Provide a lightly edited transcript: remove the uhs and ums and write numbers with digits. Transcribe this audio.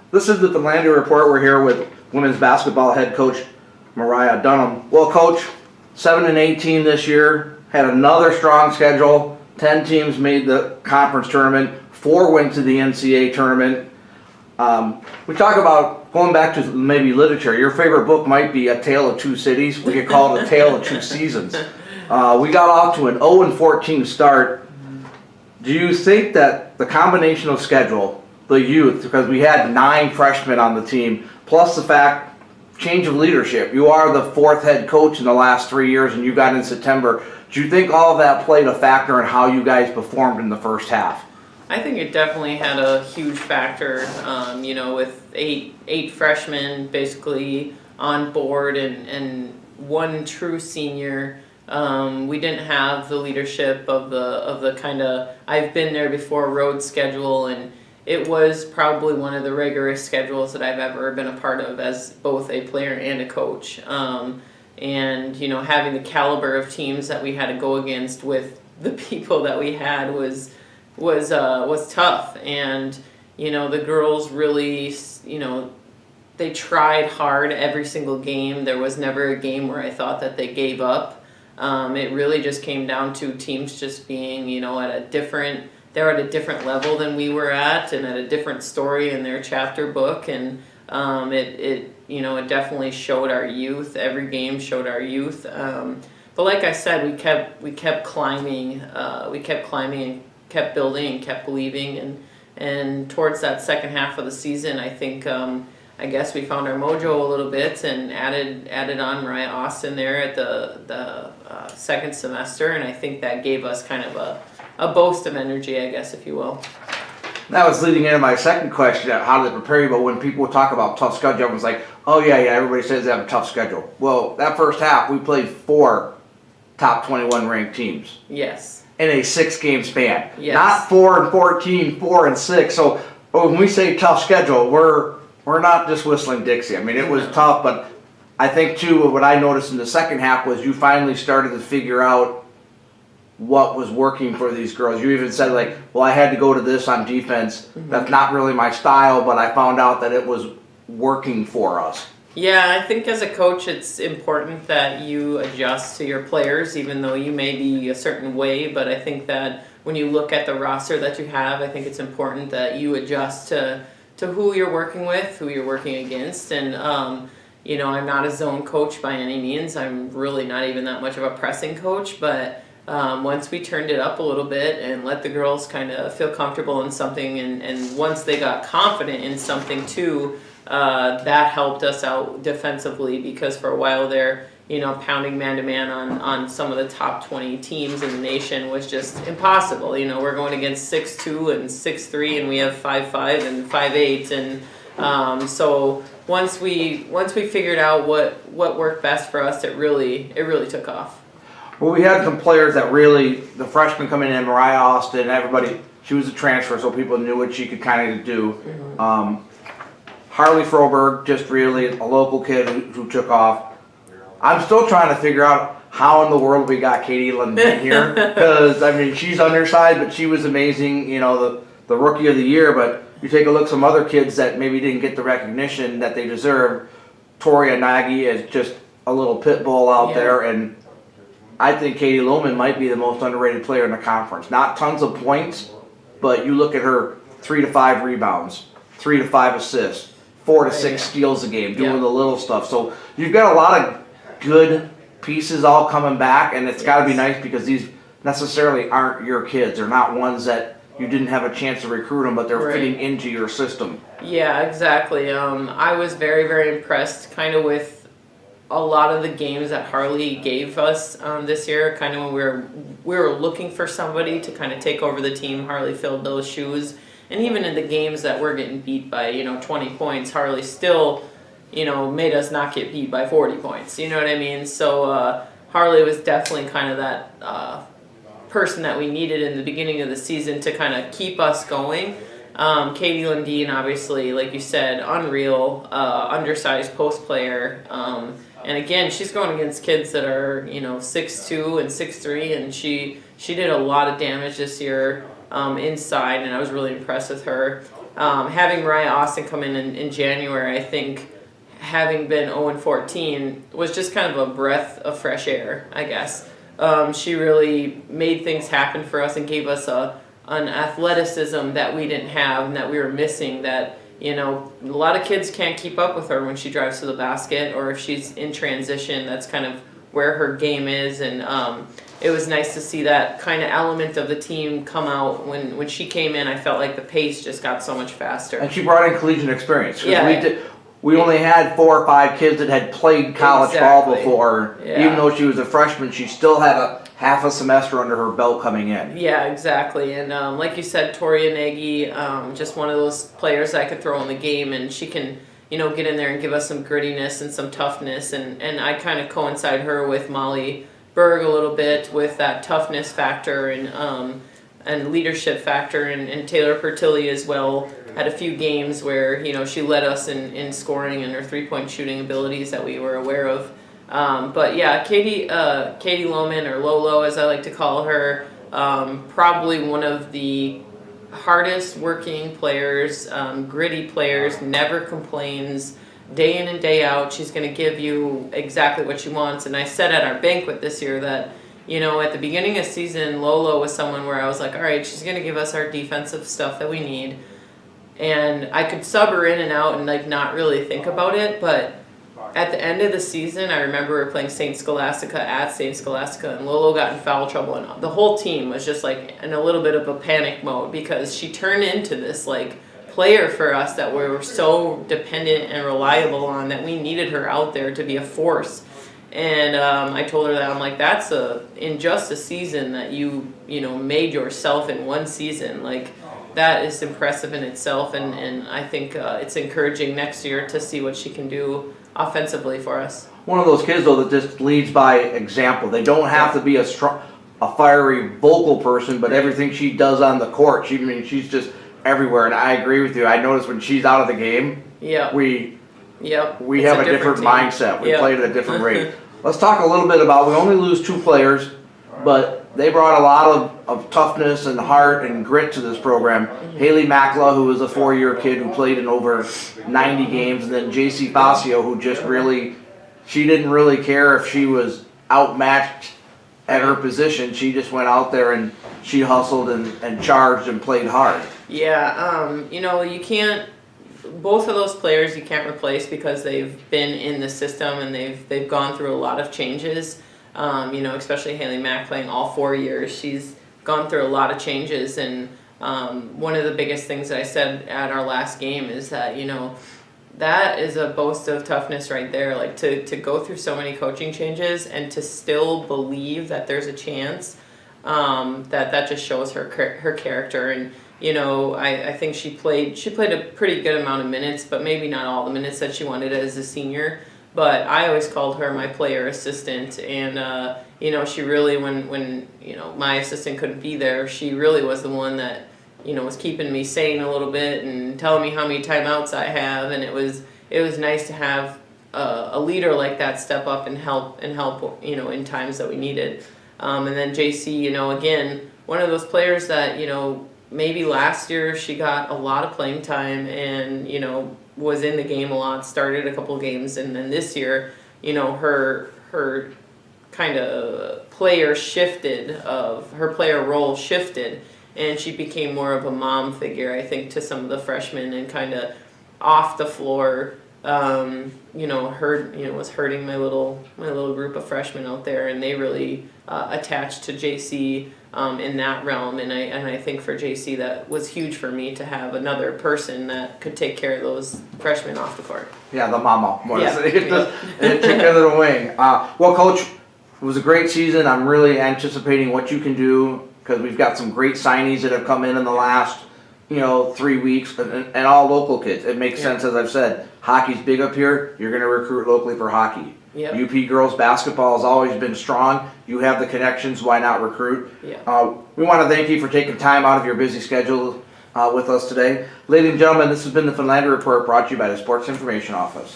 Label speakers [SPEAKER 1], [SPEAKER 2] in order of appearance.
[SPEAKER 1] This is the Landry Report. We're here with women's basketball head coach MAriah Dunham. Well, coach, 7-18 this year, had another strong schedule. 10 teams made the conference tournament. 4 went to the NCAA tournament. We talk about going back to maybe literature. Your favorite book might be A Tale of Two Cities. We could call it A Tale of Two Seasons. We got off to an 0-14 start. Do you think that the combination of schedule, the youth, because we had 9 freshmen on the team, plus the fact, change of leadership, you are the 4th head coach in the last 3 years and you got in September, do you think all of that played a factor in how you guys performed in the first half?
[SPEAKER 2] I think it definitely had a huge factor, with eight freshmen basically on board and 1 true senior. We didn't have the leadership of the kind of, I've been there before, road schedule, and it was probably one of the rigorous schedules that I've ever been a part of as both a player and a coach. And having the caliber of teams that we had to go against with the people that we had was tough. And the girls really, they tried hard every single game. There was never a game where I thought that they gave up. It really just came down to teams just being, they're at a different level than we were at, and at a different story in their chapter book. And it definitely showed our youth. Every game showed our youth. But like I said, we kept climbing. And kept building and kept believing. And towards that second half of the season, I think. I guess we found our mojo a little bit and added on Mariah Austin there at the second semester, and I think that gave us kind of a boast of energy, I guess, if you will.
[SPEAKER 1] That was leading into my second question, how did it prepare you? But when people talk about tough schedule, everyone's like, oh yeah, everybody says they have a tough schedule. Well, that first half, we played 4 top 21 ranked teams.
[SPEAKER 2] Yes.
[SPEAKER 1] In a 6-game span.
[SPEAKER 2] Yes.
[SPEAKER 1] Not 4-14, 4-6. So when we say tough schedule, we're not just whistling Dixie. I mean, it was tough, but I think, too, what I noticed in the second half was you finally started to figure out what was working for these girls. You even said, well, I had to go to this on defense. Mm-hmm. That's not really my style, but I found out that it was working for us.
[SPEAKER 2] Yeah, I think as a coach, it's important that you adjust to your players, even though you may be a certain way. But I think that when you look at the roster that you have, I think it's important that you adjust to who you're working with, who you're working against. And, I'm not a zone coach by any means. I'm really not even that much of a pressing coach. But once we turned it up a little bit and let the girls kind of feel comfortable in something, and once they got confident in something too, that helped us out defensively, because for a while there, pounding man-to-man on some of the top 20 teams in the nation was just impossible. We're going against 6'2" and 6'3", and we have 5'5" and 5'8", and so once we figured out what worked best for us, it really took off.
[SPEAKER 1] Well, we had some players that really, the freshmen coming in, Mariah Austin, everybody, she was a transfer, so people knew what she could kind of do. Mm-hmm. Harley Froberg, just really a local kid who took off. I'm still trying to figure out how in the world we got Katie Lundin here, because she's undersized, but she was amazing. The rookie of the year. But you take a look at some other kids that maybe didn't get the recognition that they deserve. Toria Nagy is just a little pit bull out there, and I think Katie Lohman might be the most underrated player in the conference. Not tons of points, but you look at her 3 to 5 rebounds, 3 to 5 assists, 4 to 6 steals a game, doing the little stuff. So you've got a lot of good pieces all coming back, and it's got to be nice because these necessarily aren't your kids. They're not ones that you didn't have a chance to recruit them, but they're fitting into your system.
[SPEAKER 2] Yeah, exactly. I was very, very impressed kind of with a lot of the games that Harley gave us this year. Kind of when we were looking for somebody to kind of take over the team, Harley filled those shoes. And even in the games that we're getting beat by 20 points, Harley still made us not get beat by 40 points. You know what I mean? So Harley was definitely kind of that person that we needed in the beginning of the season to kind of keep us going. Katie Lundin, obviously, like you said, unreal, undersized post player. And again, she's going against kids that are 6'2" and 6'3", and she did a lot of damage this year inside, and I was really impressed with her. having MAriah Austin come in January, I think having been 0-14 was just kind of a breath of fresh air, I guess. She really made things happen for us and gave us an athleticism that we didn't have and that we were missing, that, you know, a lot of kids can't keep up with her when she drives to the basket, or if she's in transition, that's kind of where her game is. And it was nice to see that kind of element of the team come out. When she came in, I felt like the pace just got so much faster.
[SPEAKER 1] And she brought in collegiate experience.
[SPEAKER 2] Yeah.
[SPEAKER 1] We only had 4 or 5 kids that had played college ball before.
[SPEAKER 2] Yeah.
[SPEAKER 1] Even though she was a freshman, she still had a half a semester under her belt coming in.
[SPEAKER 2] Yeah, exactly. And like you said, Toria Nagy, just one of those players I could throw in the game, and she can, you know, get in there and give us some grittiness and some toughness. And I kind of coincide her with Molly Berg a little bit with that toughness factor and leadership factor, and Taylor Pertilli as well. Had a few games where, you know, she led us in scoring and her 3-point shooting abilities that we were aware of. But yeah, Katie Lohman, or Lolo as I like to call her, probably one of the hardest working players, gritty players, never complains, day in and day out. She's going to give you exactly what she wants. And I said at our banquet this year that, you know, at the beginning of the season, Lolo was someone where I was like, all right, she's going to give us our defensive stuff that we need. And I could sub her in and out and like not really think about it, but at the end of the season, I remember we were playing St. Scholastica at St. Scholastica, and Lolo got in foul trouble, and the whole team was just like in a little bit of a panic mode, because she turned into this like player for us that we were so dependent and reliable on, that we needed her out there to be a force. And I told her that, I'm like, that's in just a season that you know made yourself in one season, like that is impressive in itself, and I think it's encouraging next year to see what she can do offensively for us.
[SPEAKER 1] One of those kids though that just leads by example. They don't have to be a fiery vocal person, but everything she does on the court, she's just everywhere. And I agree with you. I notice when she's out of the game, we have a different mindset. We play at a different rate. Let's talk a little bit about, we only lose 2 players, but they brought a lot of toughness and heart and grit to this program. Haley Makla, who was a 4-year kid who played in over 90 games, and then JC Fascio, who just she didn't really care if she was outmatched at her position. She just went out there and she hustled and charged and played hard.
[SPEAKER 2] Yeah, you know, you can't, both of those players you can't replace because they've been in the system and they've gone through a lot of changes. You know, especially Haley Mack playing all 4 years. She's gone through a lot of changes, and one of the biggest things that I said at our last game is that, you know, that is a boast of toughness right there. Like to go through so many coaching changes and to still believe that there's a chance, that just shows her character. And you know, I think she played a pretty good amount of minutes, but maybe not all the minutes that she wanted as a senior. But I always called her my player assistant, and you know, she really, when you know my assistant couldn't be there, she really was the one that, you know, was keeping me sane a little bit and telling me how many timeouts I have, and it was nice to have a leader like that step up and help, you know, in times that we needed. And then JC, you know, again, one of those players that, you know, maybe last year she got a lot of playing time and, you know, was in the game a lot, started a couple of games, and then this year, you know, her kind of player role shifted, and she became more of a mom figure, I think, to some of the freshmen, and kind of off the floor, you know, was hurting my little group of freshmen out there, and they really attached to JC in that realm, and I think for JC that was huge for me to have another person that could take care of those freshmen off the court.
[SPEAKER 1] Yeah, the mama.
[SPEAKER 2] Yeah.
[SPEAKER 1] It took under the wing. Well, Coach, it was a great season. I'm really anticipating what you can do, because we've got some great signees that have come in the last, you know, 3 weeks, and all local kids. It makes sense, as I've said. Hockey's big up here. You're going to recruit locally for hockey.
[SPEAKER 2] Yep.
[SPEAKER 1] UP girls basketball has always been strong. You have the connections. Why not recruit?
[SPEAKER 2] Yeah.
[SPEAKER 1] We want to thank you for taking time out of your busy schedule with us today. Ladies and gentlemen, this has been the Finlander Report, brought to you by the Sports Information Office.